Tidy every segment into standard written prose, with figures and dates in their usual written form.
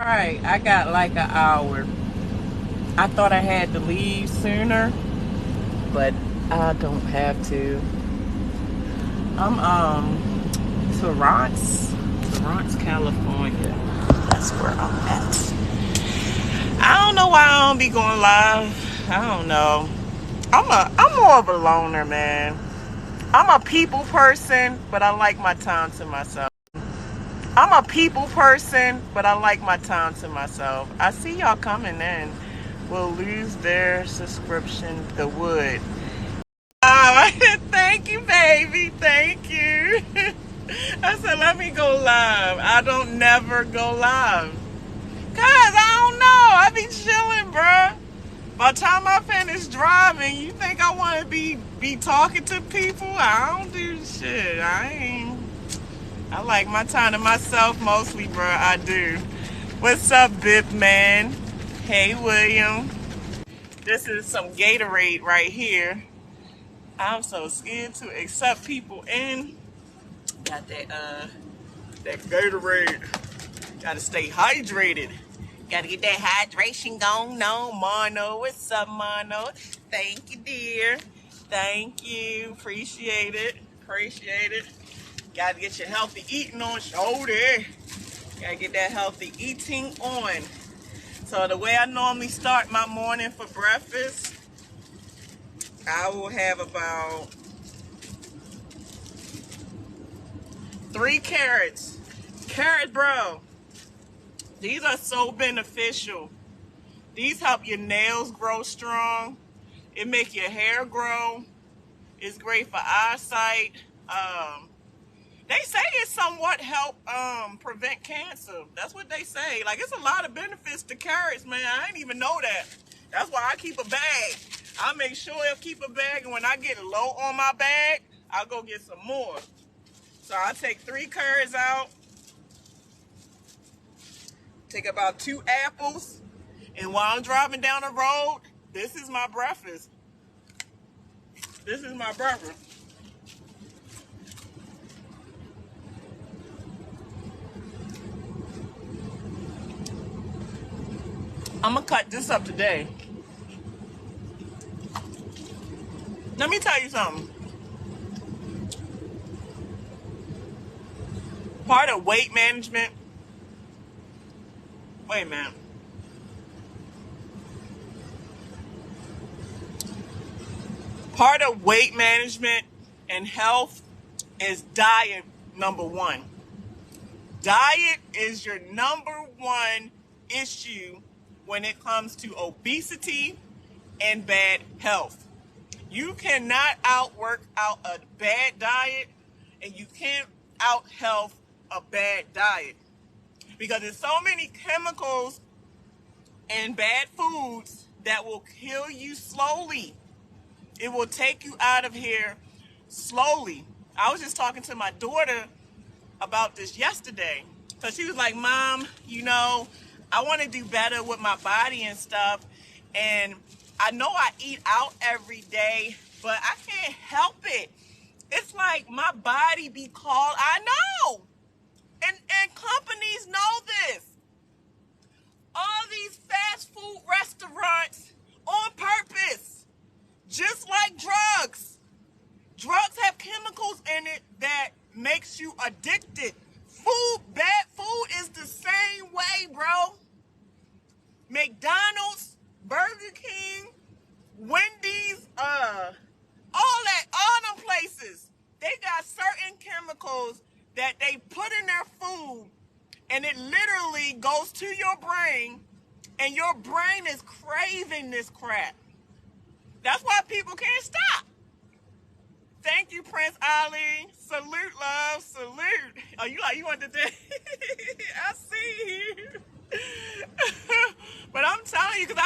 Right, I got like an hour. I thought I had to leave sooner, but I don't have to. I'm Torrance, California. That's where I'm at. I don't know why I don't be going live. I don't know. I'm more of a loner, man. I'm a people person, but I like my time to myself. I'm a people person, but I like my time to myself. I see y'all coming in. Will lose their subscription. The wood. Thank you, baby. Thank you. I said, let me go live. I don't never go live. Cause I don't know. I be chilling, bruh. By the time I finish driving, you think I want to be talking to people? I don't do shit. I like my time to myself mostly, bro. I do. What's up, Bip Man? Hey, William. This is some Gatorade right here. I'm so scared to accept people in. Got that Gatorade. Gotta stay hydrated. Gotta get that hydration going on. Mono, what's up, Mono? Thank you, dear. Thank you. Appreciate it. Appreciate it. Gotta get your healthy eating on shoulder. Gotta get that healthy eating on. So the way I normally start my morning for breakfast, I will have about 3 carrots. Carrot, bro. These are so beneficial. These help your nails grow strong. It make your hair grow. It's great for eyesight. They say it somewhat help prevent cancer. That's what they say. Like, it's a lot of benefits to carrots, man. I didn't even know that. That's why I keep a bag. I make sure I keep a bag, and when I get low on my bag, I'll go get some more. So I take 3 carrots out, take about 2 apples, and while I'm driving down the road, this is my breakfast. This is my breakfast. I'm gonna cut this up today. Let me tell you something. Part of weight management. Wait a minute. Part of weight management and health is diet, number one. Diet is your number one issue when it comes to obesity and bad health. You cannot outwork out a bad diet, and you can't out health a bad diet, because there's so many chemicals and bad foods that will kill you slowly. It will take you out of here slowly. I was just talking to my daughter about this yesterday. So she was like, Mom, I want to do better with my body and stuff. And I know I eat out every day, but I can't help it. It's like my body be called. I know. And companies know this. All these fast food restaurants on purpose, just like drugs. Drugs have chemicals in it that makes you addicted. Bad food is the same way, bro. McDonald's, Burger King, Wendy's, all them places, they got certain chemicals that they put in their food, and it literally goes to your brain, and your brain is craving this crap. That's why people can't stop. Thank you, Prince Ali. Salute, love. Salute. Oh, you want to do? I see you. But I'm telling you, because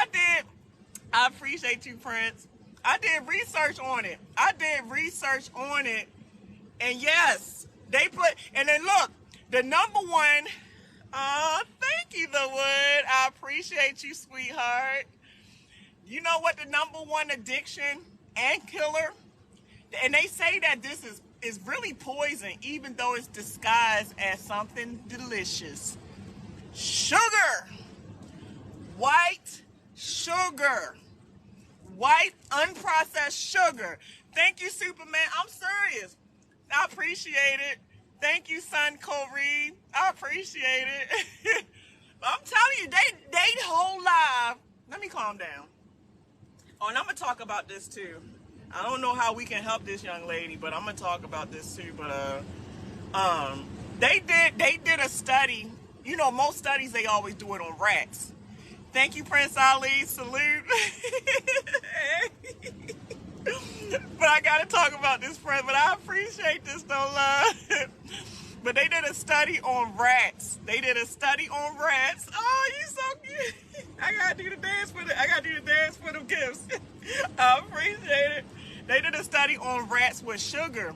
I appreciate you, Prince. I did research on it. And yes, and then look, the number one, thank you, the wood. I appreciate you, sweetheart. You know what the number one addiction and killer? And they say that this is really poison, even though it's disguised as something delicious. Sugar. sugar. White unprocessed sugar. Thank you, Superman. I'm serious. I appreciate it. Thank you, son Corey. I appreciate it. I'm telling you, they whole life. Let me calm down. Oh, and I'm gonna talk about this too. I don't know how we can help this young lady, but I'm gonna talk about this too. But they did a study. You know, most studies they always do it on rats. Thank you, Prince Ali. Salute. But I gotta talk about this, friend. But I appreciate this though, love. But they did a study on rats. Oh, you so cute. I gotta do the dance for them gifts. I appreciate it. They did a study on rats with sugar,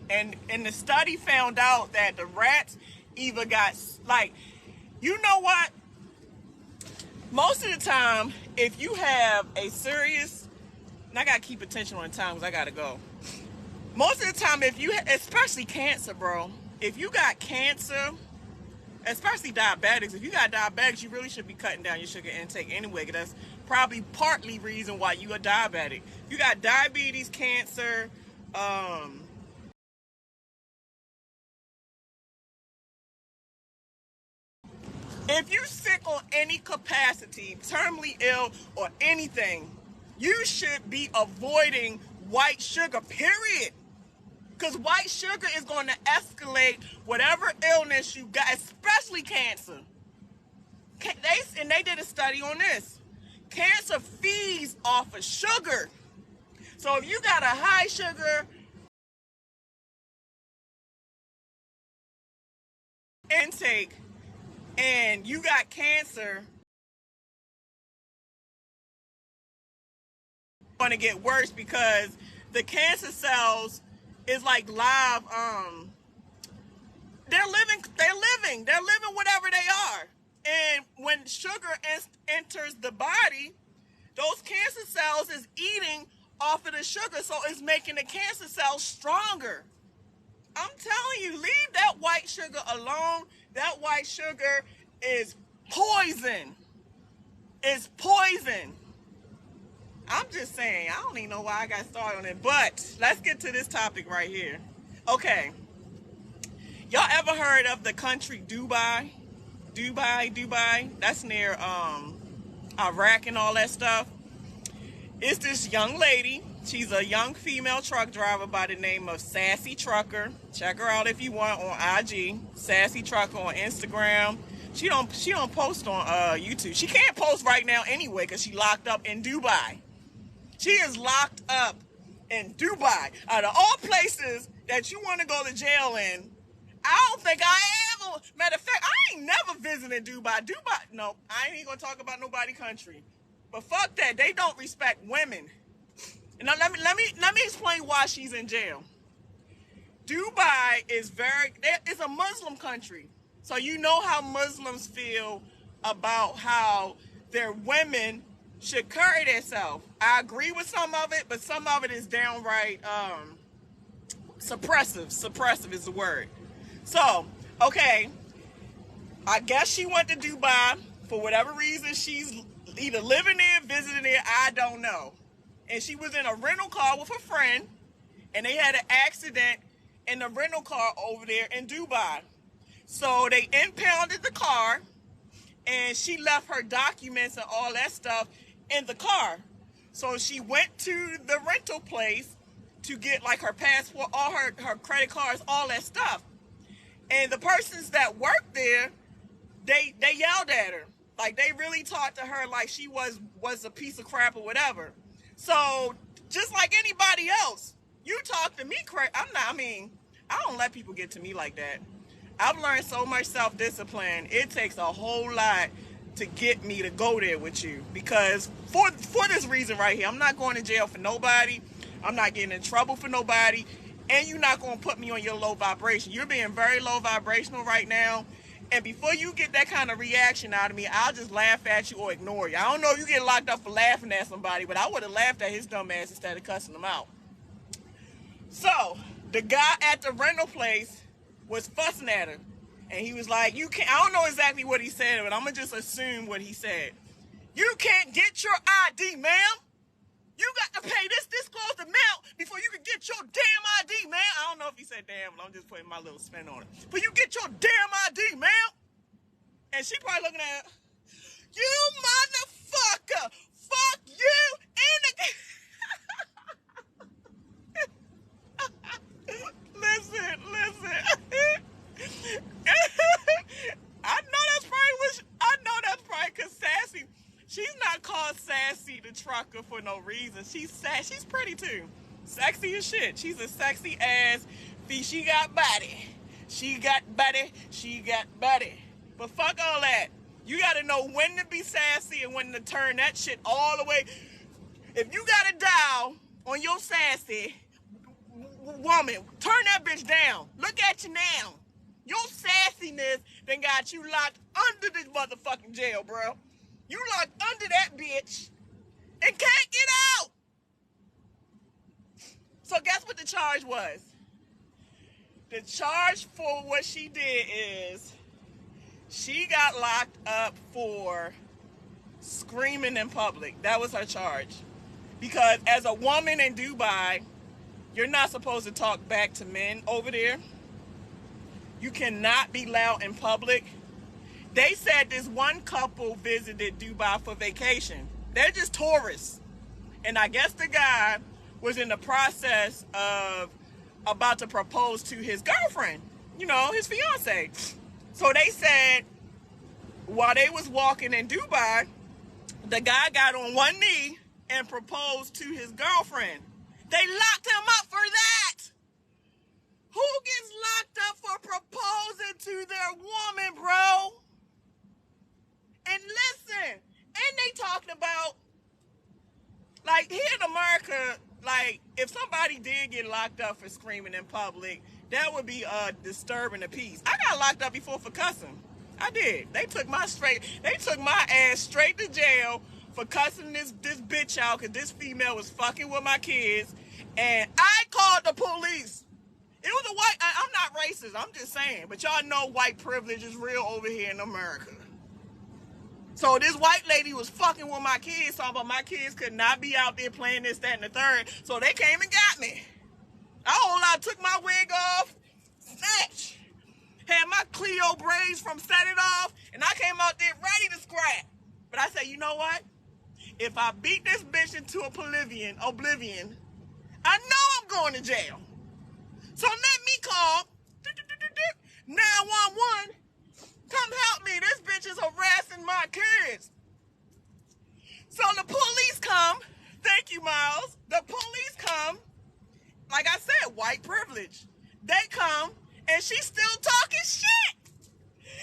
and the study found out that the rats either got like, you know what? Most of the time, if you have a serious, and I gotta keep attention on time because I gotta go. Most of the time, if you, especially cancer, bro, if you got cancer, especially diabetics, if you got diabetics, you really should be cutting down your sugar intake anyway, because that's probably partly reason why you are diabetic. If you got diabetes, cancer, if you're sick on any capacity, terminally ill or anything, you should be avoiding white sugar, period. Because white sugar is going to escalate whatever illness you got, especially cancer. They did a study on this. Cancer feeds off of sugar. So if you got a high sugar intake and you got cancer, it's going to get worse because the cancer cells is like live, they're living whatever they are. And when sugar enters the body, those cancer cells is eating off of the sugar, so it's making the cancer cells stronger. I'm telling you, leave that white sugar alone. That white sugar is poison. It's poison. I'm just saying, I don't even know why I got started on it, but let's get to this topic right here. Okay. Y'all ever heard of the country Dubai? Dubai. That's near Iraq and all that stuff. It's this young lady. She's a young female truck driver by the name of Sassy Trucker. Check her out if you want on IG. Sassy Trucker on Instagram. She don't post on YouTube. She can't post right now anyway because she locked up in Dubai. She is locked up in Dubai. Out of all places that you want to go to jail in, I don't think I ever, matter of fact, I ain't never visited Dubai. No, I ain't even gonna talk about nobody country. But fuck that, they don't respect women. And now let me explain why she's in jail. Dubai is it's a Muslim country. So you know how Muslims feel about how their women should carry themselves. I agree with some of it, but some of it is downright suppressive. Suppressive is the word. So, okay, I guess she went to Dubai for whatever reason. She's either living there, visiting there, I don't know. And she was in a rental car with a friend, and they had an accident in the rental car over there in Dubai. So they impounded the car, and she left her documents and all that stuff in the car. So she went to the rental place to get like her passport, all her credit cards, all that stuff. And the persons that worked there, they yelled at her. Like they really talked to her like she was a piece of crap or whatever. So just like anybody else, you talk to me crap. I don't let people get to me like that. I've learned so much self-discipline. It takes a whole lot to get me to go there with you. Because for this reason right here, I'm not going to jail for nobody. I'm not getting in trouble for nobody. And you're not going to put me on your low vibration. You're being very low vibrational right now. And before you get that kind of reaction out of me, I'll just laugh at you or ignore you. I don't know if you get locked up for laughing at somebody, but I would have laughed at his dumb ass instead of cussing him out. So, the guy at the rental place was fussing at her. And he was like, I don't know exactly what he said, but I'm going to just assume what he said. You can't get your ID, ma'am. You got to pay this close amount before you can get your damn ID, man. I don't know if he said damn, but I'm just putting my little spin on it. But you get your damn ID, ma'am. And she probably looking at her, you motherfucker. Fuck you in the... Listen. I know that's probably because Sassy, she's not called Sassy the trucker for no reason. She's pretty too. Sexy as shit. She's a sexy ass. She got body. But fuck all that. You gotta know when to be sassy and when to turn that shit all the way. If you got a dial on your sassy woman, turn that bitch down. Look at you now. Your sassiness then got you locked under this motherfucking jail, bro. You locked under that bitch and can't get out. So guess what the charge was? The charge for what she did is she got locked up for screaming in public. That was her charge. Because as a woman in Dubai, you're not supposed to talk back to men over there. You cannot be loud in public. They said this one couple visited Dubai for vacation. They're just tourists. And I guess the guy was in the process of about to propose to his girlfriend, his fiance. So they said while they was walking in Dubai, the guy got on one knee and proposed to his girlfriend. They locked him up for that. Who gets locked up for proposing to their woman, bro? And listen, and they talking about, like, here in America, like, if somebody did get locked up for screaming in public, that would be disturbing the peace. I got locked up before for cussing. I did. They took my ass straight to jail for cussing this bitch out because this female was fucking with my kids. And I called the police. It was a white... I'm not racist. I'm just saying. But y'all know white privilege is real over here in America. So this white lady was fucking with my kids, talking about my kids could not be out there playing this, that, and the third. So they came and got me. I took my wig off, snatch, had my Cleo braids from Set It Off, and I came out there ready to scrap. But I said, you know what? If I beat this bitch into oblivion, I know I'm going to jail. So let me call 911. Come help me. This bitch is harassing my kids. So the police come. Thank you, Miles. The police come. Like I said, white privilege. They come, and she's still talking shit.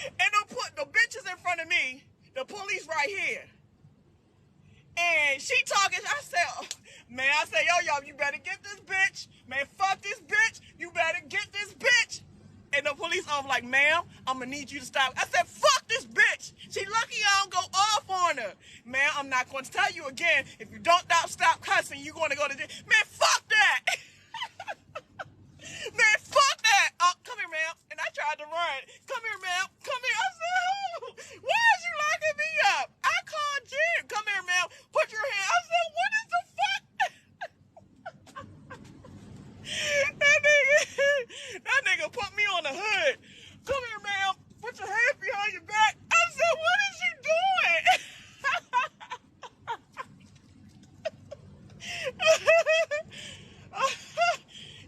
And they'll put the bitches in front of me, the police right here. And she talking, I said, yo, you better get this bitch. Man, fuck this bitch. You better get this bitch. And the police officer like, ma'am, I'm going to need you to stop. I said, fuck this bitch. She lucky I don't go off on her. Man, I'm not going to tell you again. If you don't stop cussing, you're going to go to jail. Man, fuck that. Man, fuck that. Oh, come here, ma'am. And I tried to run. Come here, ma'am. Come here. I said, who? Why is you locking me up? I called Jim. Come here, ma'am. Put your hand. I said, what is the fuck? That nigga put me on the hood. Come here, ma'am. Put your hand behind your back. I said, what is you doing?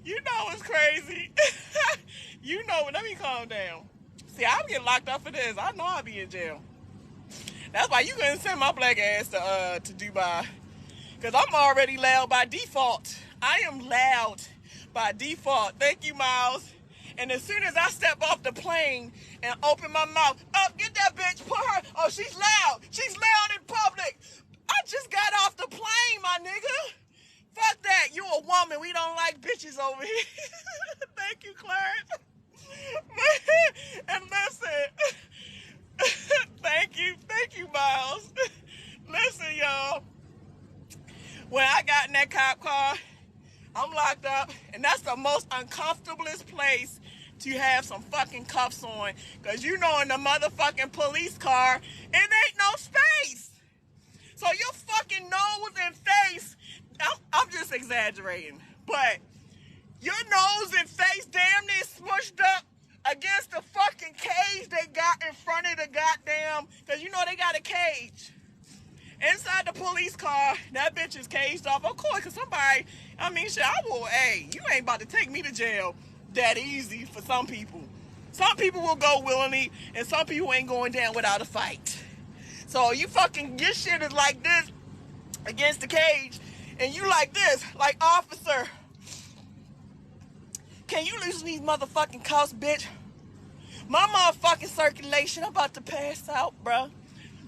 You know it's crazy. Let me calm down. See, I'll get locked up for this. I know I'll be in jail. That's why you couldn't send my black ass to Dubai. Because I'm already loud by default. I am loud by default. Thank you, Miles. And as soon as I step off the plane and open my mouth, get that bitch, put her, oh, she's loud. She's loud in public. I just got off the plane, my nigga. Fuck that. You a woman. We don't like bitches over here. Thank you, Clarence. And listen, thank you, Miles. Listen, y'all. When I got in that cop car, I'm locked up, and that's the most uncomfortablest place to have some fucking cuffs on, because in the motherfucking police car, it ain't no space. exaggerating. But your nose and face damn near smushed up against the fucking cage they got in front of the goddamn, because you know they got a cage. Inside the police car, that bitch is caged off. Of course, because somebody, I mean, shit, hey, you ain't about to take me to jail that easy for some people. Some people will go willingly, and some people ain't going down without a fight. So your shit is like this against the cage, and you like this, like, officer, can you loosen these motherfucking cuffs, bitch? My motherfucking circulation, I'm about to pass out, bruh.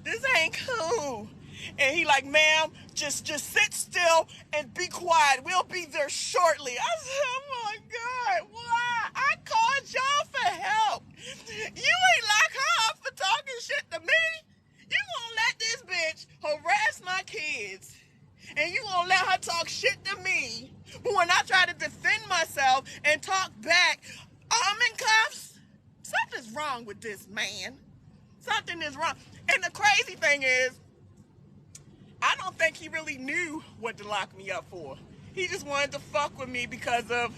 This ain't cool. And he like, ma'am, just sit still and be quiet. We'll be there shortly. I said, oh my God, why? I called y'all for help. You ain't lock her up for talking shit to me. You gonna let this bitch harass my kids, and you gonna let her talk shit to me. But when I try to defend myself and talk back, I'm in cuffs. Something's wrong with this man. Something is wrong. And the crazy thing is, I don't think he really knew what to lock me up for. He just wanted to fuck with me because of...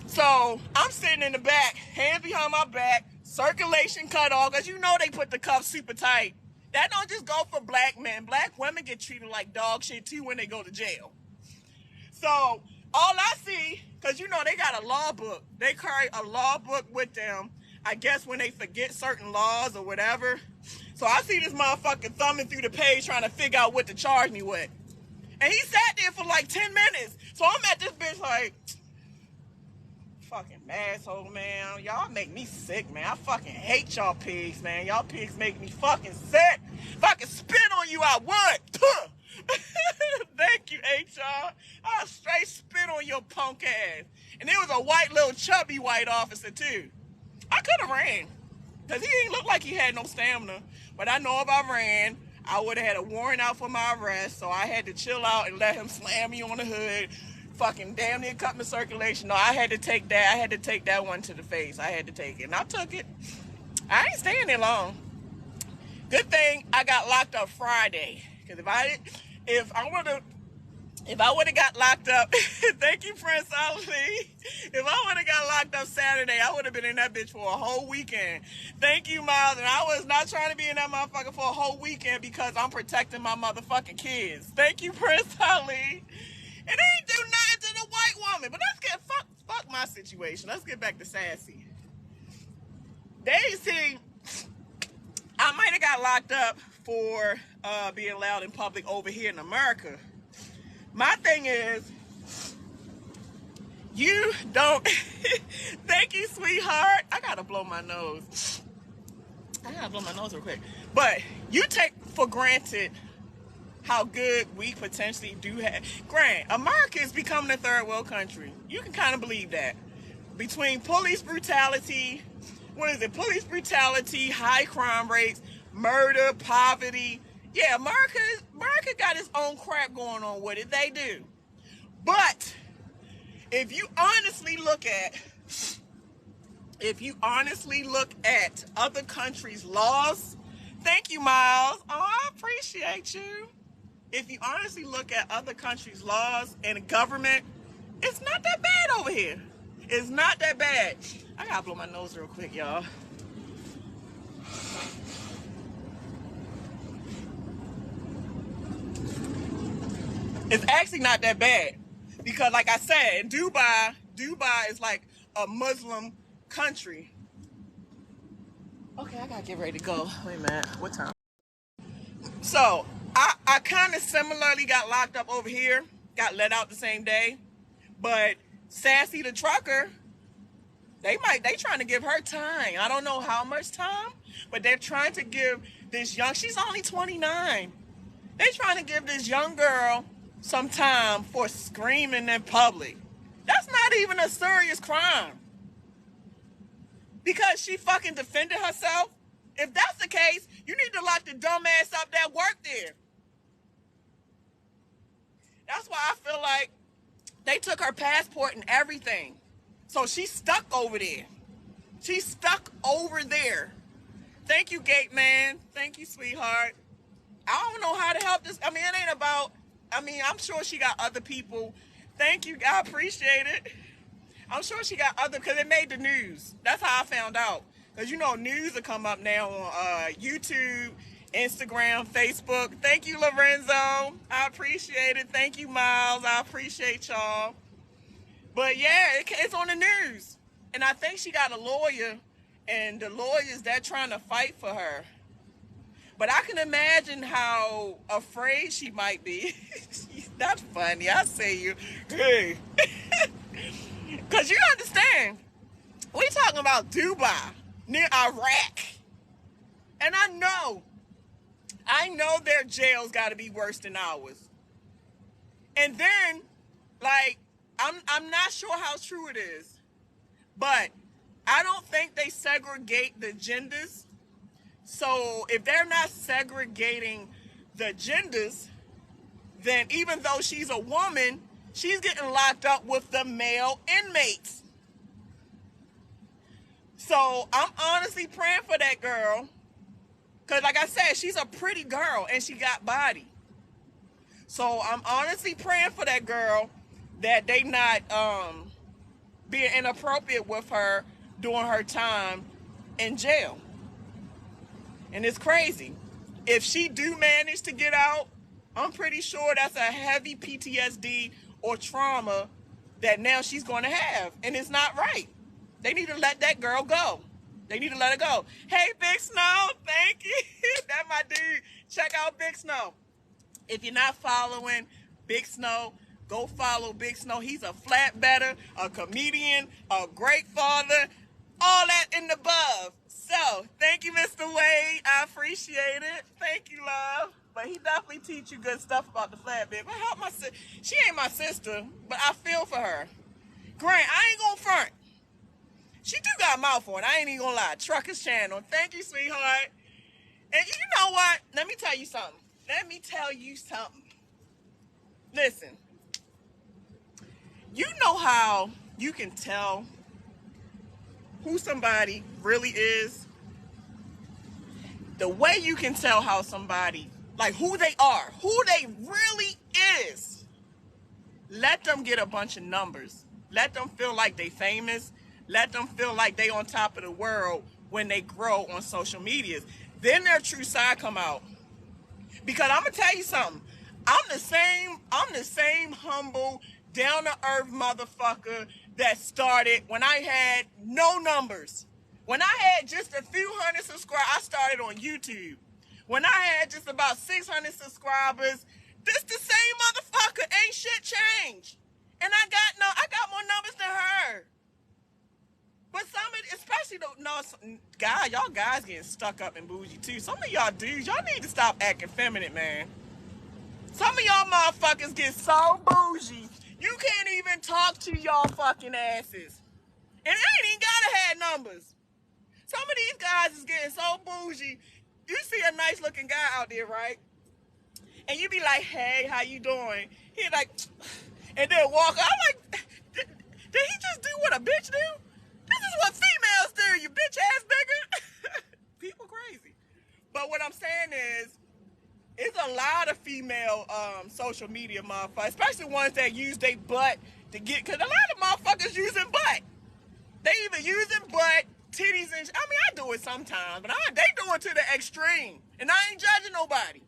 So, I'm sitting in the back, hands behind my back, circulation cut off, because you know they put the cuffs super tight. That don't just go for black men. Black women get treated like dog shit too when they go to jail. So, all I see, because you know they got a law book. They carry a law book with them, I guess when they forget certain laws or whatever. So I see this motherfucker thumbing through the page trying to figure out what to charge me with. And he sat there for like 10 minutes. So I'm at this bitch like, fucking asshole, man. Y'all make me sick, man. I fucking hate y'all pigs, man. Y'all pigs make me fucking sick. If I could spit on you, I would. Thank you, HR. I'll straight spit on your punk ass. And it was a white, little chubby white officer, too. I could have ran. Because he didn't look like he had no stamina. But I know if I ran, I would have had a warrant out for my arrest. So I had to chill out and let him slam me on the hood. Fucking damn near cut my circulation. No, I had to take that. I had to take that one to the face. I had to take it. And I took it. I ain't staying there long. Good thing I got locked up Friday. Because if I would have got locked up, thank you, Prince Ali. If I would have got locked up Saturday, I would have been in that bitch for a whole weekend. Thank you, Miles. And I was not trying to be in that motherfucker for a whole weekend because I'm protecting my motherfucking kids. Thank you, Prince Ali. And they ain't do nothing to the white woman. But let's get, fuck my situation. Let's get back to Sassy. I might have got locked up for being loud in public over here in America. My thing is, you don't... Thank you, sweetheart. I gotta blow my nose. Real quick. But you take for granted how good we potentially do have. Grant, America is becoming a third world country. You can kind of believe that. Between police brutality, police brutality, high crime rates, murder, poverty. Yeah, America got its own crap going on with it. They do. But if you honestly look at other countries' laws, thank you, Miles. Oh, I appreciate you. If you honestly look at other countries' laws and government, it's not that bad over here. It's not that bad. I gotta blow my nose real quick, y'all. It's actually not that bad because, like I said, Dubai is like a Muslim country. Okay, I gotta get ready to go. Wait a minute, what time? So I kind of similarly got locked up over here, got let out the same day, but Sassy the trucker, they trying to give her time. I don't know how much time, but they're trying to give this she's only 29. They trying to give this young girl some time for screaming in public. That's not even a serious crime. Because she fucking defended herself. If that's the case, you need to lock the dumbass up that worked there. That's why I feel like they took her passport and everything. So she's stuck over there. She's stuck over there. Thank you, gate man. Thank you, sweetheart. I don't know how to help this. I mean, it ain't about I mean, I'm sure she got other people. Thank you. I appreciate it. I'm sure she got other, because it made the news. That's how I found out. Because, you know, news will come up now on YouTube, Instagram, Facebook. Thank you, Lorenzo. I appreciate it. Thank you, Miles. I appreciate y'all. But, yeah, it's on the news. And I think she got a lawyer, and the lawyers, they're trying to fight for her. But I can imagine how afraid she might be. That's funny. I say you. Hey. Because you understand, we talking about Dubai, near Iraq. And I know their jails got to be worse than ours. And then, like, I'm not sure how true it is, but I don't think they segregate the genders. So if they're not segregating the genders, then even though she's a woman, she's getting locked up with the male inmates. So I'm honestly praying for that girl. Because like I said, she's a pretty girl and she got body. So I'm honestly praying for that girl that they not being inappropriate with her during her time in jail. And it's crazy. If she do manage to get out, I'm pretty sure that's a heavy PTSD or trauma that now she's going to have. And it's not right. They need to let that girl go. They need to let her go. Hey, Big Snow, thank you. That's my dude. Check out Big Snow. If you're not following Big Snow, go follow Big Snow. He's a flatbetter, a comedian, a great father, all that in the above. So, thank you, Mr. Wade. I appreciate it. Thank you, love. But he definitely teach you good stuff about the flatbed. But help my sister. She ain't my sister, but I feel for her. Grant, I ain't gonna front. She do got a mouth on it. I ain't even gonna lie. Truckers Channel. Thank you, sweetheart. And you know what? Let me tell you something. Listen. You know how you can tell who somebody really is? The way you can tell how somebody, like who they are, who they really is. Let them get a bunch of numbers. Let them feel like they famous. Let them feel like they on top of the world when they grow on social medias. Then their true side come out. Because I'm gonna tell you something. I'm the same humble, down-to-earth motherfucker that started when I had no numbers. When I had just a few hundred subscribers, I started on YouTube. When I had just about 600 subscribers, this the same motherfucker. Ain't shit changed. And I got more numbers than her. But some of it, especially y'all guys getting stuck up and bougie too. Some of y'all dudes, y'all need to stop acting feminine, man. Some of y'all motherfuckers get so bougie, you can't even talk to y'all fucking asses. And I ain't even gotta have numbers. Some of these guys is getting so bougie. You see a nice looking guy out there, right? And you be like, hey, how you doing? He like, and then walk out. I'm like, did he just do what a bitch do? This is what females do, you bitch ass nigga. People crazy. But what I'm saying is, it's a lot of female social media motherfuckers, especially ones that use their butt to get, because a lot of motherfuckers using butt. They even using butt, titties, and I mean, I do it sometimes, but they do it to the extreme. And I ain't judging nobody.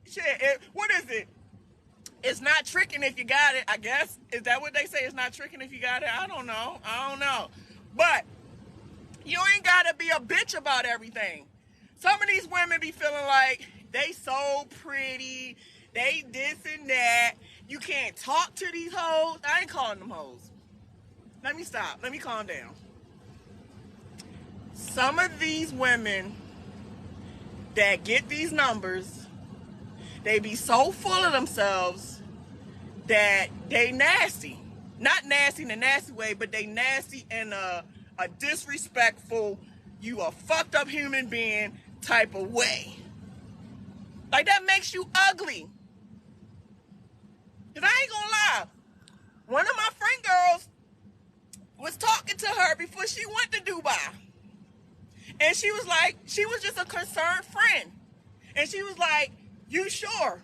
Shit, what is it? It's not tricking if you got it, I guess. Is that what they say? It's not tricking if you got it? I don't know. But you ain't got to be a bitch about everything. Some of these women be feeling like they so pretty, they this and that. You can't talk to these hoes. I ain't calling them hoes. Let me stop. Let me calm down. Some of these women that get these numbers, they be so full of themselves that they nasty. Not nasty in a nasty way, but they nasty in a disrespectful, you a fucked up human being type of way. Like that makes you ugly. Cause I ain't gonna lie. One of my friend girls was talking to her before she went to Dubai. And she was like, she was just a concerned friend. And she was like, you sure?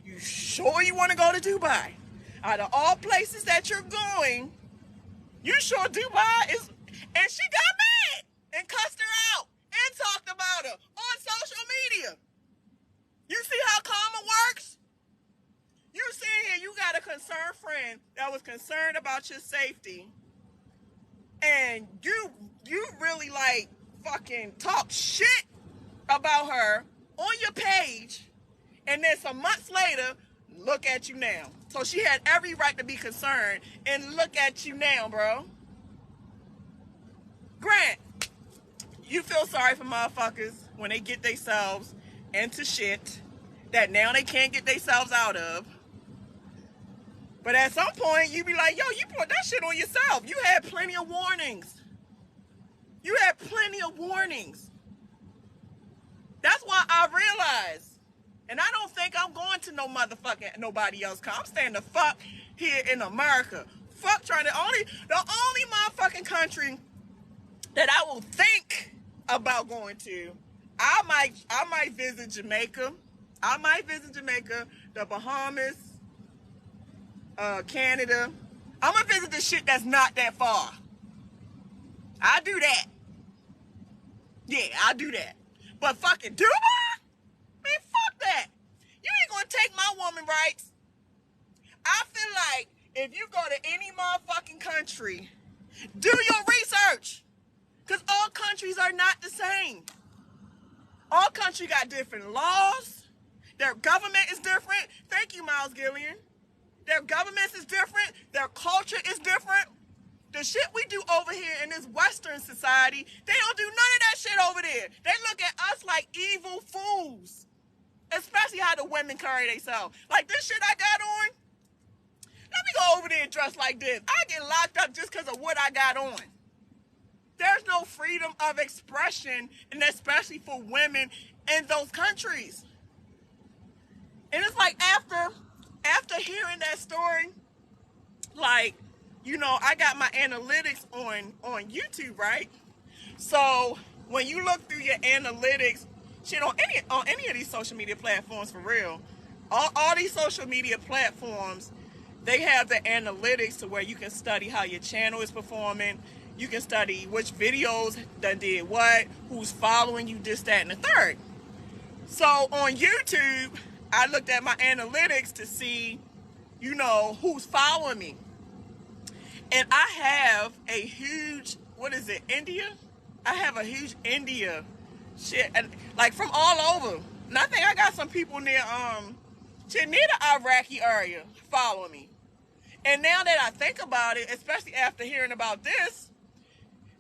You sure you want to go to Dubai? Out of all places that you're going, you sure Dubai is? And she got mad and cussed her out and talked about her on social media. You see how karma works? You sitting here, you got a concerned friend that was concerned about your safety, and you really like fucking talk shit about her on your page, and then some months later, look at you now. So she had every right to be concerned, and look at you now, bro. Grant, you feel sorry for motherfuckers when they get themselves into shit that now they can't get themselves out of. But at some point, you be like, yo, you put that shit on yourself. You had plenty of warnings. You had plenty of warnings. That's why I realized, and I don't think I'm going to no motherfucking nobody else. I'm staying the fuck here in America. Fuck trying to the only motherfucking country that I will think about going to. I might visit Jamaica. I might visit Jamaica, the Bahamas, Canada. I'm gonna visit the shit that's not that far. I do that. Yeah, I do that. But fucking Dubai? Man, fuck that. You ain't gonna take my woman rights. I feel like if you go to any motherfucking country, do your research. Because all countries are not the same. All countries got different laws. Their government is different. Thank you, Miles Gillian. Their government is different. Their culture is different. The shit we do over here in this Western society, they don't do none of that shit over there. They look at us like evil fools. Especially how the women carry themselves. Like this shit I got on, let me go over there and dress like this. I get locked up just because of what I got on. There's no freedom of expression, and especially for women in those countries. And it's like after hearing that story, like, you know, I got my analytics on YouTube, right? So when you look through your analytics, shit, on any of these social media platforms, for real, all these social media platforms, they have the analytics to where you can study how your channel is performing. You can study which videos that did what, who's following you, this, that, and the third. So on YouTube, I looked at my analytics to see, you know, who's following me. And I have a huge, what is it, India? I have a huge India shit, and like from all over. And I think I got some people near the Iraqi area following me. And now that I think about it, especially after hearing about this,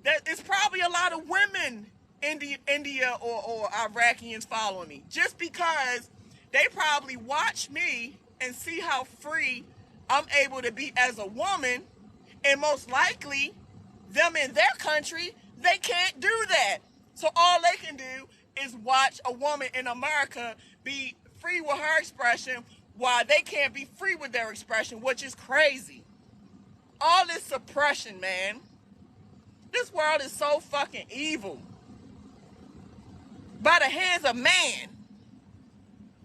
that it's probably a lot of women India or Iraqians following me. Just because they probably watch me and see how free I'm able to be as a woman. And most likely, them in their country, they can't do that. So all they can do is watch a woman in America be free with her expression while they can't be free with their expression, which is crazy. All this suppression, man. This world is so fucking evil. By the hands of man.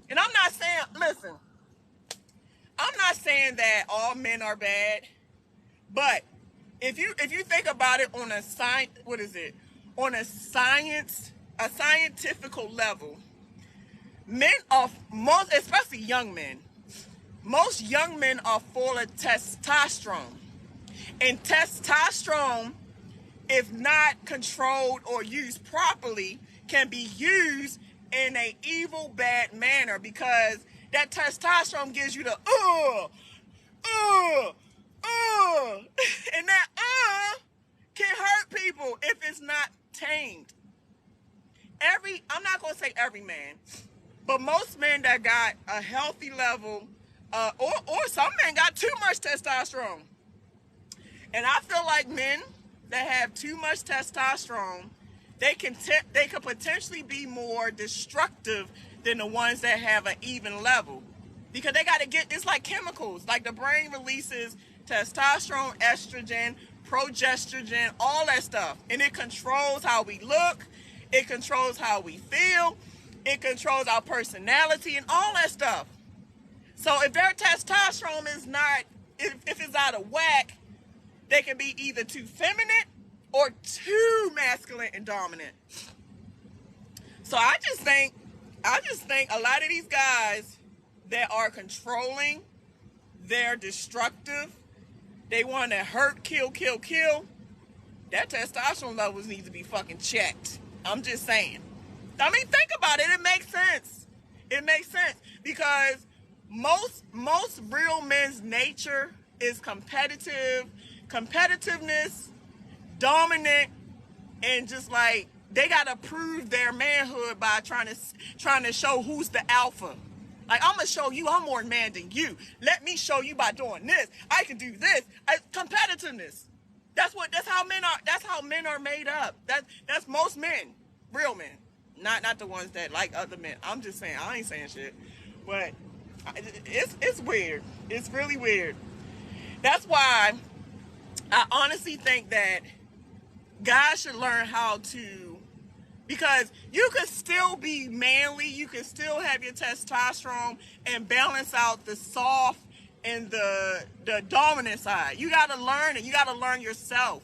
And I'm not saying, listen, I'm not saying that all men are bad. But if you think about it on a scientific level, men are especially young men. Most young men are full of testosterone, and testosterone, if not controlled or used properly, can be used in an evil, bad manner because that testosterone gives you the and that can hurt people if it's not tamed. I'm not gonna say every man, but most men that got a healthy level, or some men got too much testosterone. And I feel like men that have too much testosterone, they could potentially be more destructive than the ones that have an even level. Because they got to it's like chemicals. Like the brain releases testosterone, estrogen, progesterone, all that stuff. And it controls how we look. It controls how we feel. It controls our personality and all that stuff. So if their testosterone is not, if it's out of whack, they can be either too feminine or too masculine and dominant. So I just think a lot of these guys that are controlling, they're destructive, they want to hurt, kill, that testosterone levels need to be fucking checked. I'm just saying. I mean, think about it. It makes sense. It makes sense because most real men's nature is competitiveness, dominant, and just like they gotta prove their manhood by trying to show who's the alpha. Like, I'm gonna show you I'm more man than you. Let me show you by doing this. I can do this. Competitiveness. That's how men are. That's how men are made up. That's most men, real men, not the ones that like other men. I'm just saying. I ain't saying shit, but it's weird. It's really weird. That's why I honestly think that guys should learn how to, because you could still be manly, you can still have your testosterone and balance out the soft and the dominant side. You got to learn it. You got to learn yourself.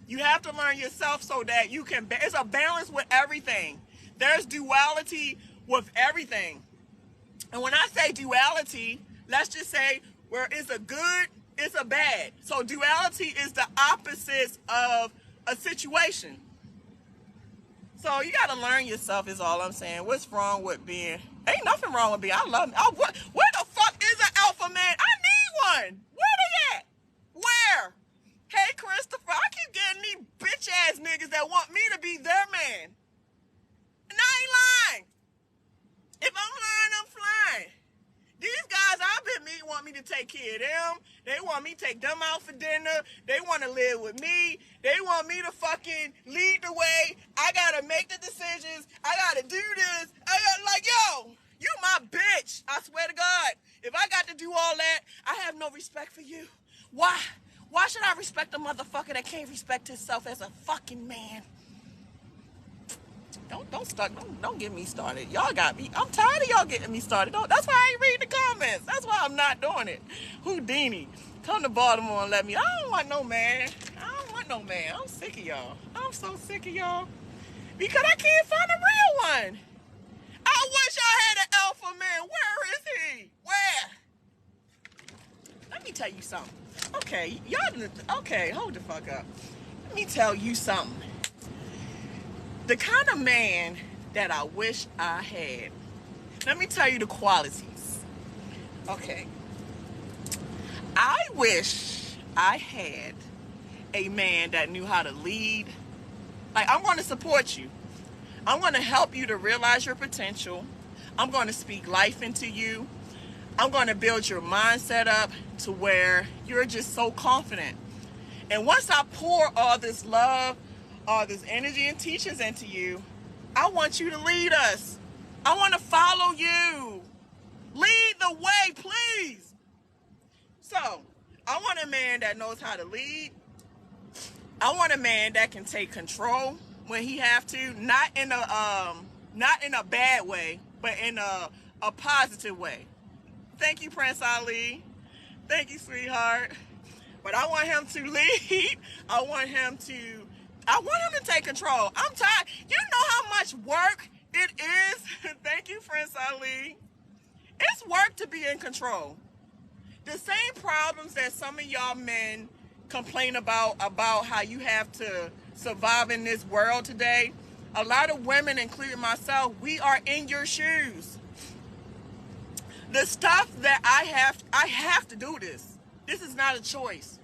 You have to learn yourself so that you can, it's a balance with everything. There's duality with everything. And when I say duality, let's just say where it's a good, it's a bad. So duality is the opposites of a situation. So you got to learn yourself is all I'm saying. What's wrong with being, ain't nothing wrong with being, I love me. Where the fuck is an alpha man? I need one. Where they at? Where? Hey, Christopher, I keep getting these bitch ass niggas that want me to be their man. And I ain't lying. If I'm lying, I'm flying. These guys I've been meeting want me to take care of them. They want me to take them out for dinner. They want to live with me. They want me to fucking lead the way. I got to make the decisions. I got to do this. I got like, yo, you my bitch. I swear to God. If I got to do all that, I have no respect for you. Why? Why should I respect a motherfucker that can't respect himself as a fucking man? Don't get me started. Y'all got me. I'm tired of y'all getting me started. That's why I ain't reading the comments. That's why I'm not doing it. Houdini, come to Baltimore and let me. I don't want no man. I don't want no man. I'm sick of y'all. I'm so sick of y'all. Because I can't find a real one. I wish I had an alpha man. Where is he? Where? Let me tell you something. Okay, hold the fuck up. Let me tell you something. The kind of man that I wish I had. Let me tell you the qualities. Okay. I wish I had a man that knew how to lead. Like, I'm going to support you. I'm going to help you to realize your potential. I'm going to speak life into you. I'm going to build your mindset up to where you're just so confident. And once I pour all this love, all this energy and teachings into you, I want you to lead us. I want to follow you. Lead the way, please. So, I want a man that knows how to lead. I want a man that can take control when he have to, not in a bad way, but in a positive way. Thank you, Prince Ali. Thank you, sweetheart. But I want him to lead. I want him to take control. I'm tired. You know how much work it is? Thank you, Prince Ali. It's work to be in control. The same problems that some of y'all men complain about how you have to survive in this world today, a lot of women, including myself, we are in your shoes. The stuff that I have to do this. This is not a choice.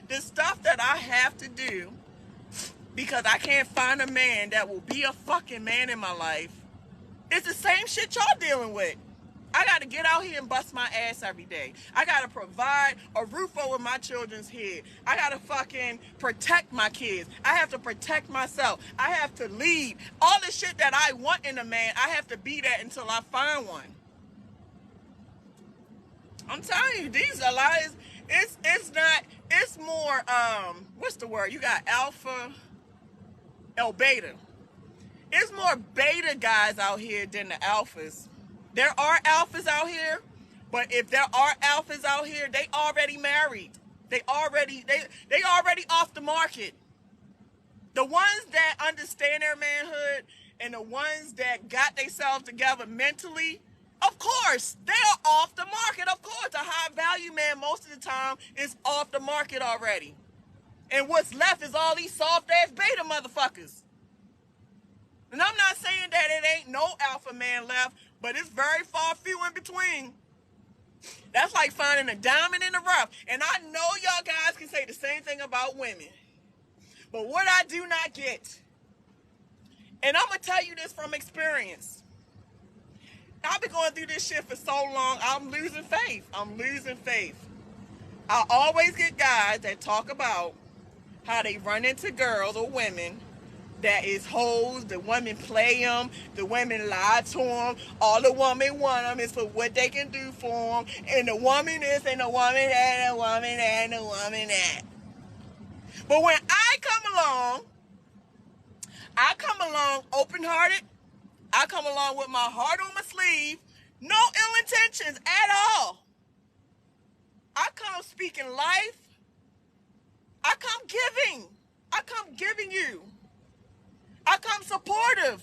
The stuff that I have to do because I can't find a man that will be a fucking man in my life, it's the same shit y'all dealing with. I got to get out here and bust my ass every day. I got to provide a roof over my children's head. I got to fucking protect my kids. I have to protect myself. I have to lead. All the shit that I want in a man, I have to be that until I find one. I'm telling you, these are lies. It's more, what's the word? You got alpha, beta. It's more beta guys out here than the alphas. There are alphas out here, But if there are alphas out here, they already married. They already off the market. The ones that understand their manhood and the ones that got themselves together mentally, of course, they are off the market. Of course, a high value man most of the time is off the market already. And what's left is all these soft ass beta motherfuckers. And I'm not saying that it ain't no alpha man left, but it's very far few in between. That's like finding a diamond in the rough. And I know y'all guys can say the same thing about women. But what I do not get, and I'm going to tell you this from experience. I've been going through this shit for so long, I'm losing faith. I always get guys that talk about how they run into girls or women that is hoes, the women play them, the women lie to them, all the women want them is for what they can do for them, and the woman this and the woman that and the woman that and the woman that. But when I come along open-hearted, I come along with my heart on my sleeve, no ill intentions at all. I come speaking life. I come giving you. I come supportive.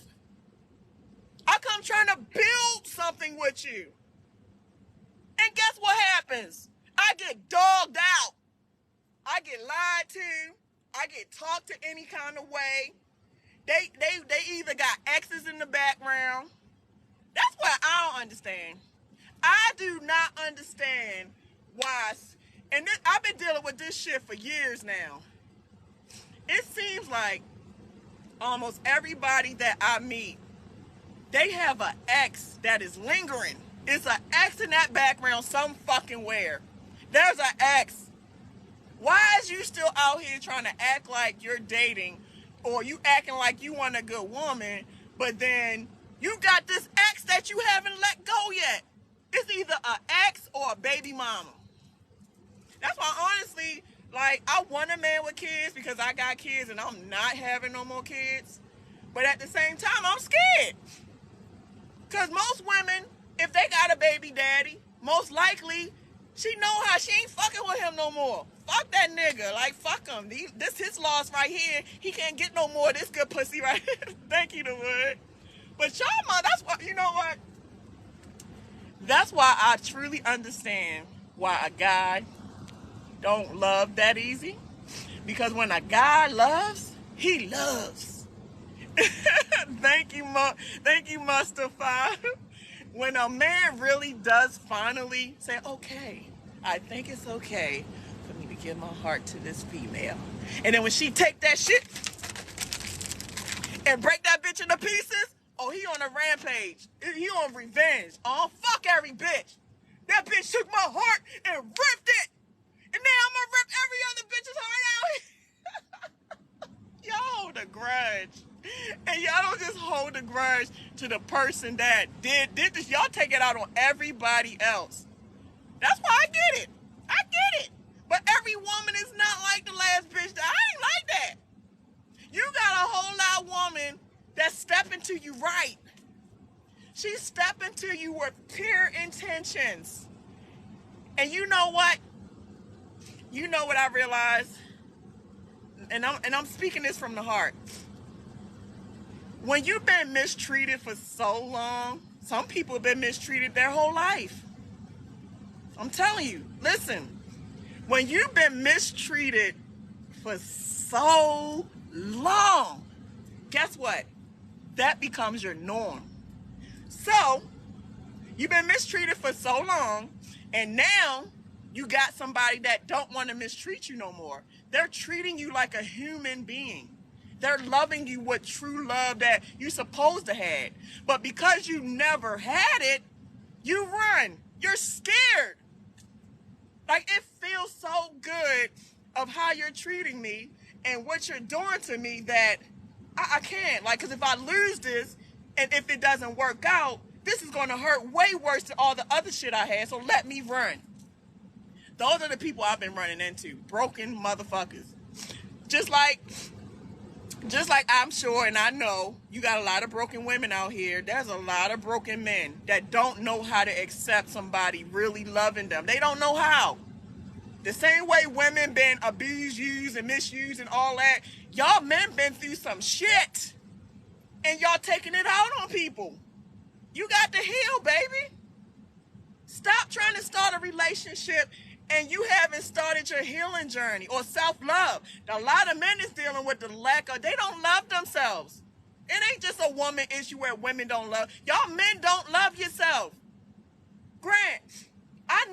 I come trying to build something with you. And guess what happens? I get dogged out. I get lied to. I get talked to any kind of way. They either got exes in the background. That's what I don't understand. I do not understand why. And I've been dealing with this shit for years now. It seems like almost everybody that I meet, they have an ex that is lingering. It's an ex in that background some fucking where. There's an ex. Why is you still out here trying to act like you're dating, or you acting like you want a good woman, but then you got this ex that you haven't let go yet? It's either an ex or a baby mama. That's why, honestly, like, I want a man with kids because I got kids and I'm not having no more kids. But at the same time, I'm scared. Because most women, if they got a baby daddy, most likely, she know how she ain't fucking with him no more. Fuck that nigga. Like, fuck him. This his loss right here. He can't get no more of this good pussy right here. Thank you, the wood. But y'all, that's why, you know what? That's why I truly understand why a guy don't love that easy. Because when a guy loves, he loves. Thank you, Mustafa. When a man really does finally say, okay, I think it's okay for me to give my heart to this female. And then when she take that shit and break that bitch into pieces, oh, he on a rampage. He on revenge. Oh, fuck every bitch. That bitch took my heart and ripped it. And now I'm gonna rip every other bitch's heart out. Y'all hold a grudge. And y'all don't just hold a grudge to the person that did this. Y'all take it out on everybody else. That's why I get it. But every woman is not like the last bitch. I ain't like that. You got a whole lot of woman that's stepping to you right. She's stepping to you with pure intentions. And you know what? You know what I realized? And I'm speaking this from the heart. When you've been mistreated for so long, some people have been mistreated their whole life. I'm telling you, listen, when you've been mistreated for so long, guess what? That becomes your norm. So, you've been mistreated for so long, and now you got somebody that don't want to mistreat you no more. They're treating you like a human being. They're loving you with true love that you're supposed to have. But because you never had it, you run. You're scared. Like, it feels so good of how you're treating me and what you're doing to me that I can't. Like, because if I lose this and if it doesn't work out, this is going to hurt way worse than all the other shit I had. So let me run. Those are the people I've been running into. Broken motherfuckers. Just like just like I'm sure and I know you got a lot of broken women out here, there's a lot of broken men that don't know how to accept somebody really loving them. They don't know how. The same way women been abused, used, and misused and all that, y'all men been through some shit. And y'all taking it out on people. You got to heal, baby. Stop trying to start a relationship and you haven't started your healing journey or self-love. A lot of men is dealing with the lack of, they don't love themselves. It ain't just a woman issue where women don't love. Y'all men don't love yourself. Grant, I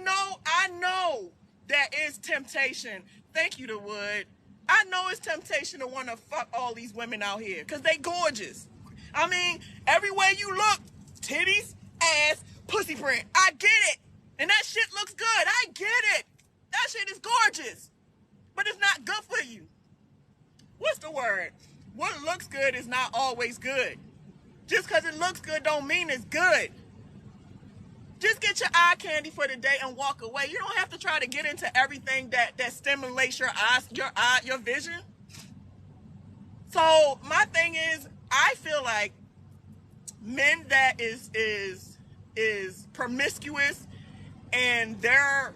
know that is temptation. Thank you, the Wood. I know it's temptation to want to fuck all these women out here because they gorgeous. I mean, everywhere you look, titties, ass, pussy print. I get it. And that shit looks good. I get it. That shit is gorgeous. But it's not good for you. What's the word? What looks good is not always good. Just because it looks good don't mean it's good. Just get your eye candy for the day and walk away. You don't have to try to get into everything that stimulates your eyes, your vision. So my thing is, I feel like men that is promiscuous and they're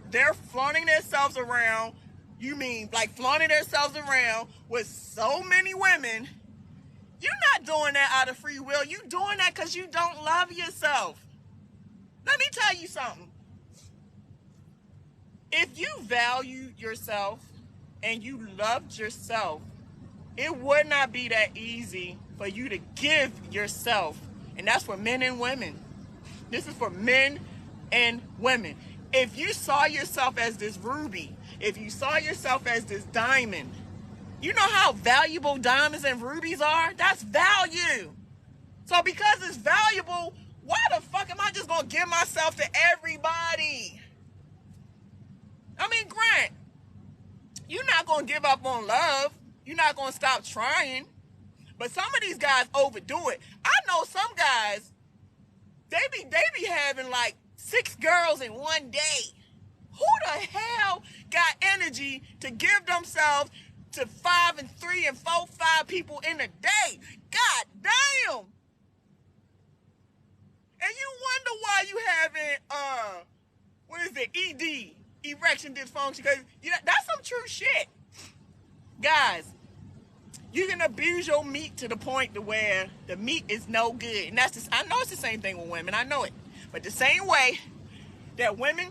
flaunting themselves around. You mean like flaunting themselves around with so many women? You're not doing that out of free will. You're doing that because you don't love yourself. Let me tell you something. If you value yourself and you loved yourself, it would not be that easy for you to give yourself. And that's for men and women. This is for men and women. If you saw yourself as this ruby, if you saw yourself as this diamond, you know how valuable diamonds and rubies are? That's value. So because it's valuable, why the fuck am I just going to give myself to everybody? I mean, Grant, you're not going to give up on love. You're not going to stop trying. But some of these guys overdo it. I know some guys, they be having like 6 girls in one day. Who the hell got energy to give themselves to 5 and 3 and 4, 5 people in a day? God damn. And you wonder why you having, what is it, ED, erection dysfunction, because that's some true shit. Guys, you can abuse your meat to the point to where the meat is no good. And that's just, I know it's the same thing with women, I know it. But the same way that women,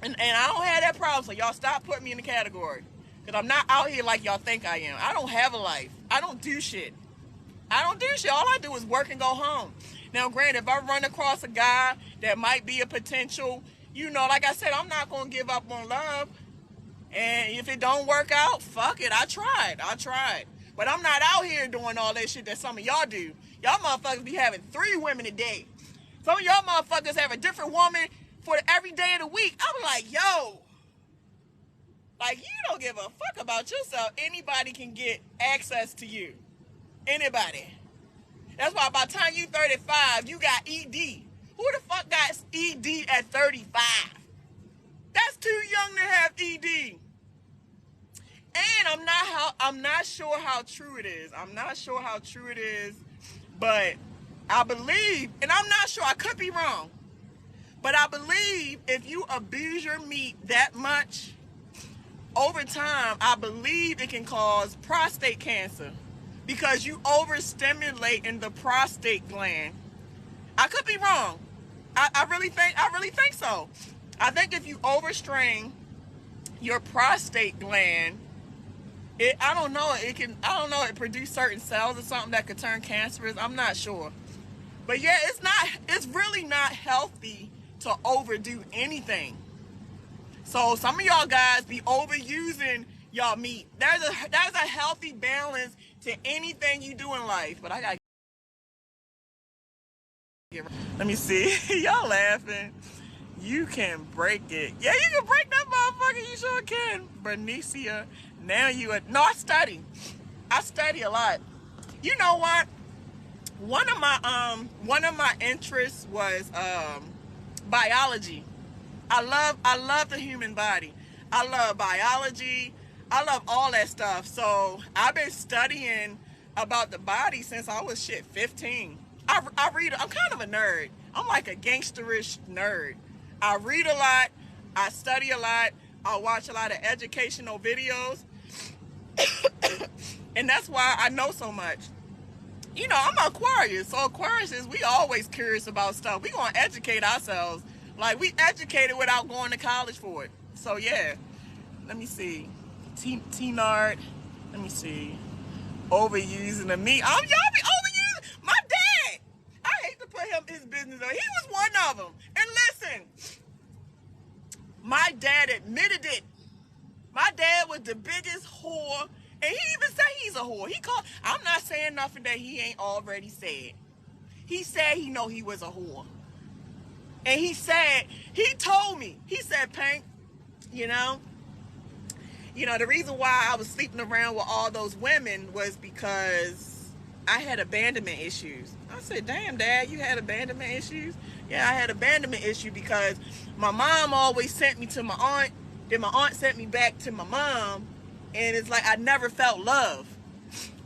and I don't have that problem, so y'all stop putting me in the category. Because I'm not out here like y'all think I am. I don't have a life. I don't do shit. All I do is work and go home. Now, granted, if I run across a guy that might be a potential, like I said, I'm not going to give up on love. And if it don't work out, fuck it. I tried. But I'm not out here doing all that shit that some of y'all do. Y'all motherfuckers be having 3 women a day. Some of y'all motherfuckers have a different woman for every day of the week. I'm like, yo. Like, you don't give a fuck about yourself. Anybody can get access to you. Anybody. That's why by the time you 35, you got ED. Who the fuck got ED at 35? That's too young to have ED. And I'm not sure how true it is. But I believe, and I'm not sure, I could be wrong, but I believe if you abuse your meat that much, over time, I believe it can cause prostate cancer. Because you overstimulate in the prostate gland. I could be wrong. I really think so. I think if you overstrain your prostate gland, it produce certain cells or something that could turn cancerous. I'm not sure. But yeah, it's really not healthy to overdo anything. So some of y'all guys be overusing y'all meat. There's a healthy balance to anything you do in life. But I gotta let me see. Y'all laughing. You can break it. Yeah, you can break that motherfucker. You sure can. Bernicia. Now no, I study a lot. You know what? One of my interests was biology. I love the human body. I love biology. I love all that stuff. So I've been studying about the body since I was 15. I read. I'm kind of a nerd. I'm like a gangsterish nerd. I read a lot. I study a lot. I watch a lot of educational videos. And that's why I know so much. You know, I'm an Aquarius. So Aquarius is, we always curious about stuff. We gonna educate ourselves. Like, we educated without going to college for it. So yeah. Let me see. T-Nard. Let me see. Overusing the meat. Y'all be overusing. My dad. I hate to put him his business on. He was one of them. And listen, my dad admitted it. My dad was the biggest whore. And he even said he's a whore. I'm not saying nothing that he ain't already said. He said he know he was a whore. And he told me, he said, Pink, you know, the reason why I was sleeping around with all those women was because I had abandonment issues. I said, damn, Dad, you had abandonment issues? Yeah, I had abandonment issue because my mom always sent me to my aunt. Then my aunt sent me back to my mom. And it's like I never felt love.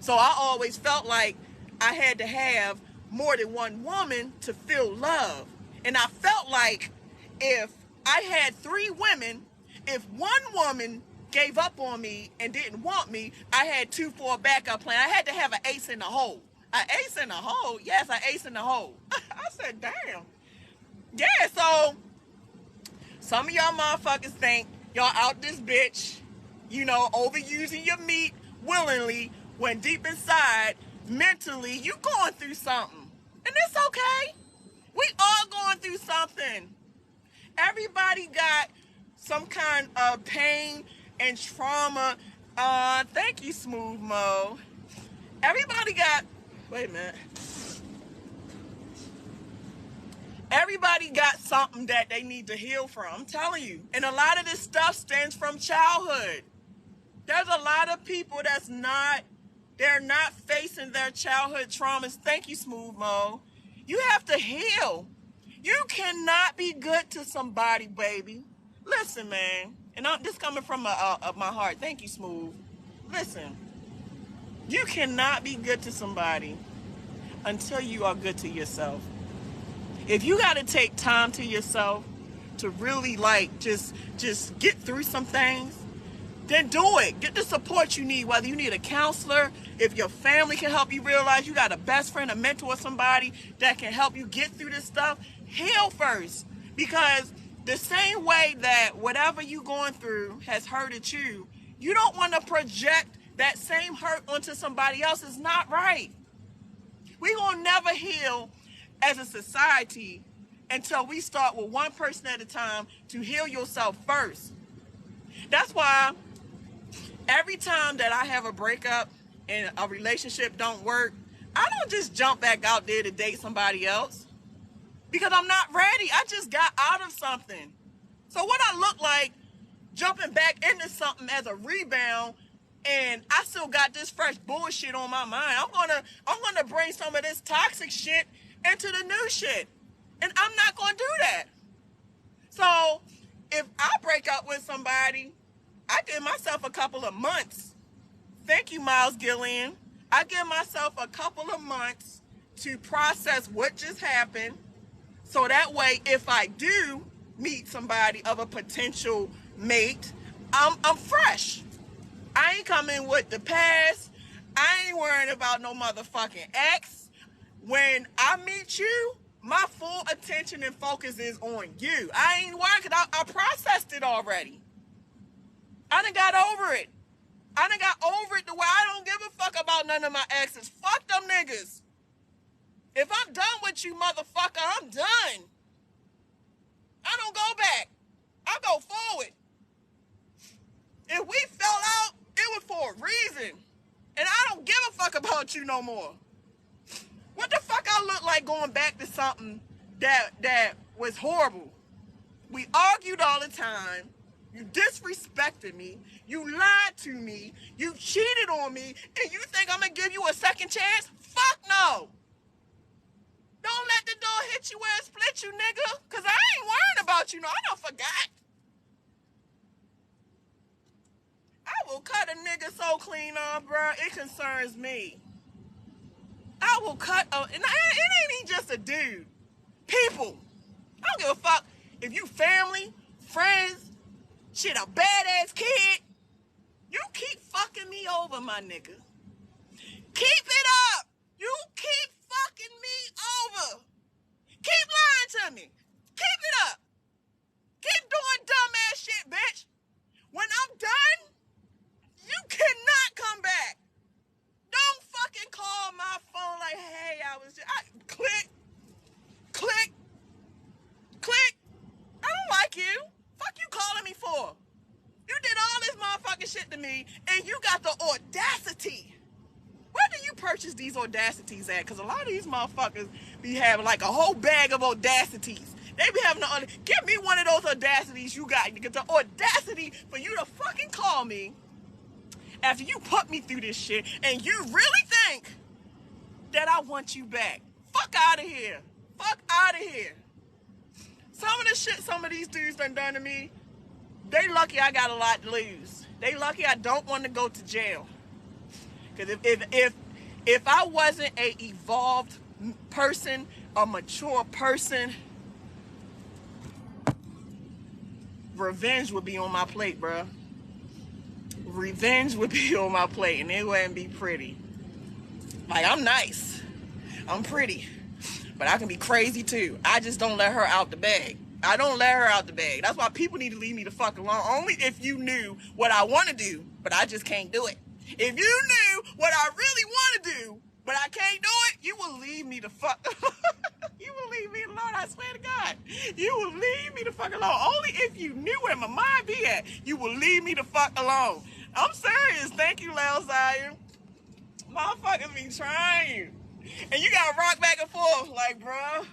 So I always felt like I had to have more than one woman to feel love. And I felt like if I had 3 women, if one woman gave up on me and didn't want me, I had 2 for a backup plan. I had to have an ace in the hole. An ace in the hole? Yes, an ace in the hole. I said, damn. Yeah, so some of y'all motherfuckers think y'all out this bitch, overusing your meat willingly, when deep inside, mentally, you going through something. And it's okay. We all going through something. Everybody got some kind of pain and trauma. Thank you, Smooth Mo. Wait a minute. Everybody got something that they need to heal from. I'm telling you. And a lot of this stuff stems from childhood. There's a lot of people they're not facing their childhood traumas. Thank you, Smooth Mo. You have to heal. You cannot be good to somebody, baby. Listen, man. And this coming from my heart. Thank you, Smooth. Listen. You cannot be good to somebody until you are good to yourself. If you got to take time to yourself to really just get through some things, then do it. Get the support you need, whether you need a counselor, if your family can help you realize you got a best friend, a mentor, somebody that can help you get through this stuff. Heal first, because the same way that whatever you going through has hurted you, you don't want to project that same hurt onto somebody else. It's not right. We will never heal as a society until we start with one person at a time to heal yourself first. That's why every time that I have a breakup and a relationship don't work, I don't just jump back out there to date somebody else, because I'm not ready. I just got out of something. So what I look like jumping back into something as a rebound, and I still got this fresh bullshit on my mind. I'm gonna bring some of this toxic shit into the new shit. And I'm not gonna do that. So if I break up with somebody, I give myself a couple of months. Thank you, Miles Gillian. I give myself a couple of months to process what just happened. So that way, if I do meet somebody of a potential mate, I'm fresh. I ain't coming with the past. I ain't worrying about no motherfucking ex. When I meet you, my full attention and focus is on you. I ain't worried, because I processed it already. I done got over it. I done got over it the way I don't give a fuck about none of my exes. Fuck them niggas. If I'm done with you, motherfucker, I'm done. I don't go back. I go forward. If we fell out, it was for a reason. And I don't give a fuck about you no more. What the fuck I look like going back to something that was horrible? We argued all the time. You disrespected me. You lied to me. You cheated on me. And you think I'm going to give you a second chance? Fuck no. Don't let the door hit you where it split you, nigga. Because I ain't worrying about you. No, I don't forgot. I will cut a nigga so clean off, bro. It concerns me. I will cut, and it ain't even just a dude. People. I don't give a fuck if you family, friends, shit, a badass kid. You keep fucking me over, my nigga. Keep it up. You keep fucking me over. Keep lying to me. Keep it up. Keep doing dumbass shit, bitch. When I'm done, you cannot come back. Don't fucking call my phone like, hey, click, click, click. I don't like you. Fuck you calling me for. You did all this motherfucking shit to me, and you got the audacity. Where do you purchase these audacities at? Because a lot of these motherfuckers be having like a whole bag of audacities. They be having give me one of those audacities you got. Because the audacity for you to fucking call me after you put me through this shit, and you really think that I want you back. Fuck out of here. Fuck out of here. Some of the shit some of these dudes done to me, they lucky I got a lot to lose. They lucky I don't want to go to jail. Because if I wasn't a evolved person, a mature person, revenge would be on my plate, bro. Revenge would be on my plate, and it wouldn't be pretty. Like, I'm nice. I'm pretty. But I can be crazy, too. I just don't let her out the bag. I don't let her out the bag. That's why people need to leave me the fuck alone. Only if you knew what I want to do, but I just can't do it. If you knew what I really want to do, but I can't do it, you will leave me the fuck You will leave me alone, I swear to God. You will leave me the fuck alone. Only if you knew where my mind be at, you will leave me the fuck alone. I'm serious. Thank you, Lil Zion. Motherfuckers be trying. And you gotta rock back and forth, like, bruh.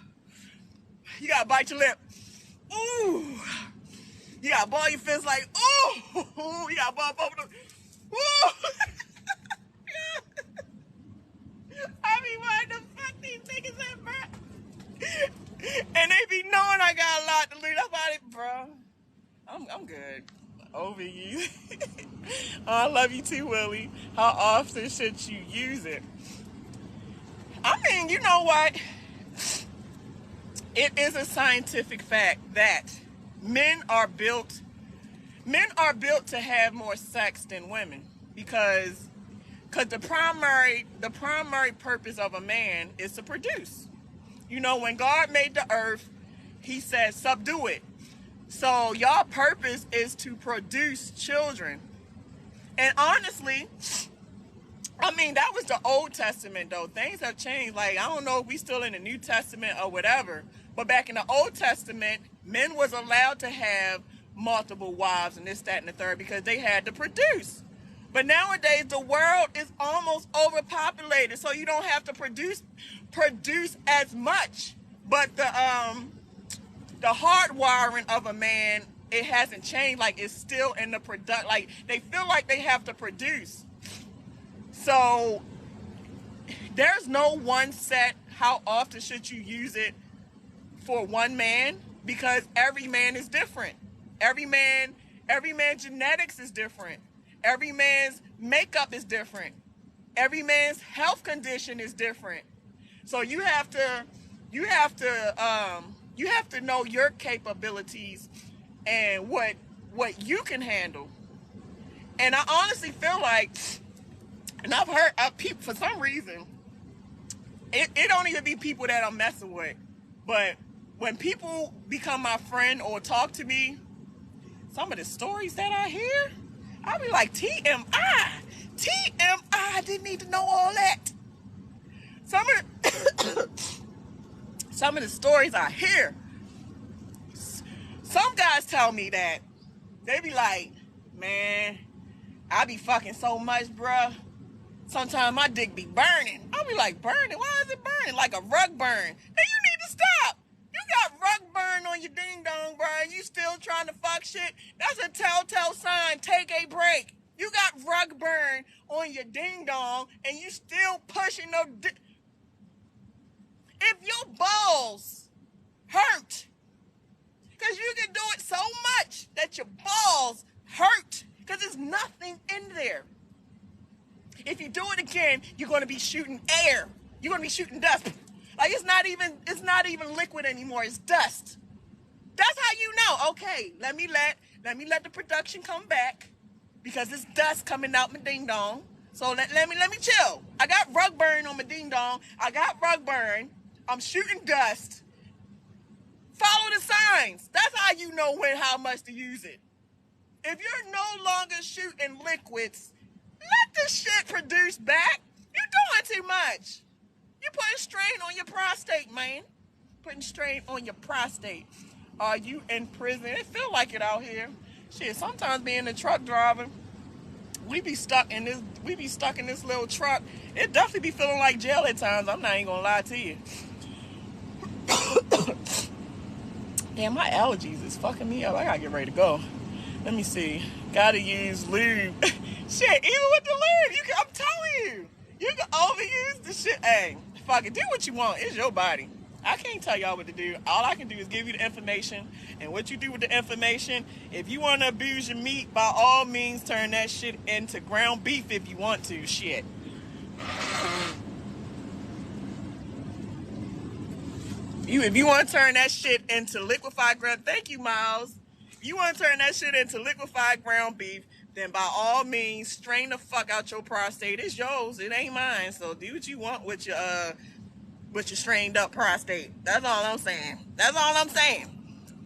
You gotta bite your lip. Ooh. You gotta ball your fist like, ooh. You gotta ball both of them. Ooh. I be wanting to fuck these niggas in, bruh. And they be knowing I got a lot to lose. That's about it, bro. I'm good. Overusing. Oh, I love you too, Willie. How often should you use it? I mean, you know what? It is a scientific fact that men are built to have more sex than women because the primary purpose of a man is to produce. You know, when God made the earth, he said, subdue it. So y'all purpose is to produce children. And honestly, I mean, that was the Old Testament, though. Things have changed. Like, I don't know if we still in the New Testament or whatever. But back in the Old Testament, men was allowed to have multiple wives and this, that, and the third because they had to produce. But nowadays, the world is almost overpopulated, so you don't have to produce as much. But the hardwiring of a man, it hasn't changed. Like, it's still in the product. Like, they feel like they have to produce. So there's no one set. How often should you use it for one man? Because every man is different. Every man's genetics is different. Every man's makeup is different. Every man's health condition is different. So you have to know your capabilities and what you can handle. And I honestly feel like, and I've heard people, for some reason, it don't even be people that I'm messing with, but when people become my friend or talk to me, some of the stories that I hear, I'll be like, TMI, I didn't need to know all that. Some of the stories I hear, some guys tell me that, they be like, man, I be fucking so much, bruh. Sometimes my dick be burning. I'll be like, burning? Why is it burning? Like a rug burn. Then you need to stop. You got rug burn on your ding dong, bro, and you still trying to fuck shit? That's a telltale sign. Take a break. You got rug burn on your ding dong, and you still pushing no dick. If your balls hurt, because you can do it so much that your balls hurt, because there's nothing in there. If you do it again, you're going to be shooting air. You're gonna be shooting dust. Like it's not even liquid anymore. It's dust. That's how you know. Okay, let me let the production come back because it's dust coming out my ding dong. So let me chill. I got rug burn on my ding dong. I got rug burn. I'm shooting dust. Follow the signs. That's how you know how much to use it. If you're no longer shooting liquids, let this shit produce back. You're doing too much. You're putting strain on your prostate, man. Putting strain on your prostate. Are you in prison? It feel like it out here. Shit, sometimes being a truck driver, we be stuck in this little truck. It definitely be feeling like jail at times. I'm not even gonna lie to you. Damn, my allergies is fucking me up. I gotta get ready to go. Let me see. Gotta use lube. Shit, even with the lube, I'm telling you can overuse the shit. Hey, fuck it, do what you want. It's your body. I can't tell y'all what to do. All I can do is give you the information. And what you do with the information, if you want to abuse your meat, by all means, turn that shit into ground beef if you want to. Shit. If you want to turn that shit into liquefied ground, thank you, Miles. If you want to turn that shit into liquefied ground beef, then by all means, strain the fuck out your prostate. It's yours. It ain't mine. So do what you want with your strained up prostate. That's all I'm saying.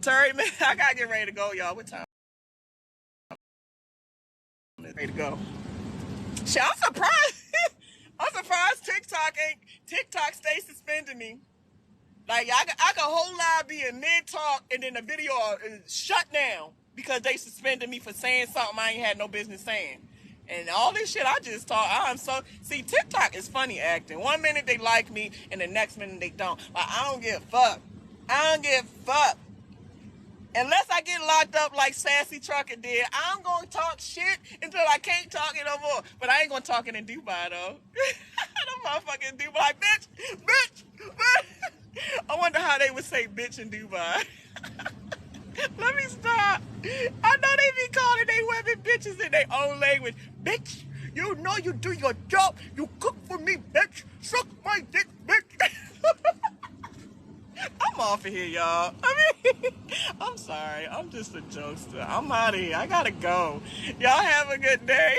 Terry, man, I gotta get ready to go, y'all. What time? Ready to go. Shit, I'm surprised. I'm surprised TikTok stays suspending me. Like I could whole live be in mid talk and then the video is shut down because they suspended me for saying something I ain't had no business saying. And all this shit I just talk. See, TikTok is funny acting. One minute they like me and the next minute they don't. Like I don't give a fuck. Unless I get locked up like Sassy Trucker did, I'm gonna talk shit until I can't talk it no more. But I ain't gonna talk it in Dubai though. The motherfucking Dubai, like, bitch. I wonder how they would say bitch in Dubai. Let me stop. I know they be calling they women bitches in their own language. Bitch, you know you do your job. You cook for me, bitch. Suck my dick, bitch. I'm off of here, y'all. I'm sorry. I'm just a jokester. I'm out of here. I gotta go. Y'all have a good day.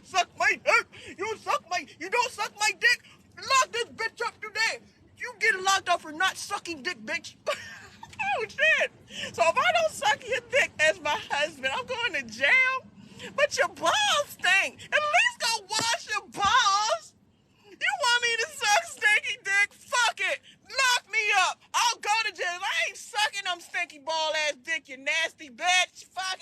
Suck my dick. You don't suck my dick. Lock this bitch up today. You get locked up for not sucking dick, bitch. Oh, shit. So if I don't suck your dick as my husband, I'm going to jail? But your balls stink. At least go wash your balls. You want me to suck stinky dick? Fuck it. Lock me up. I'll go to jail. I ain't sucking them stinky ball ass dick, you nasty bitch. Fuck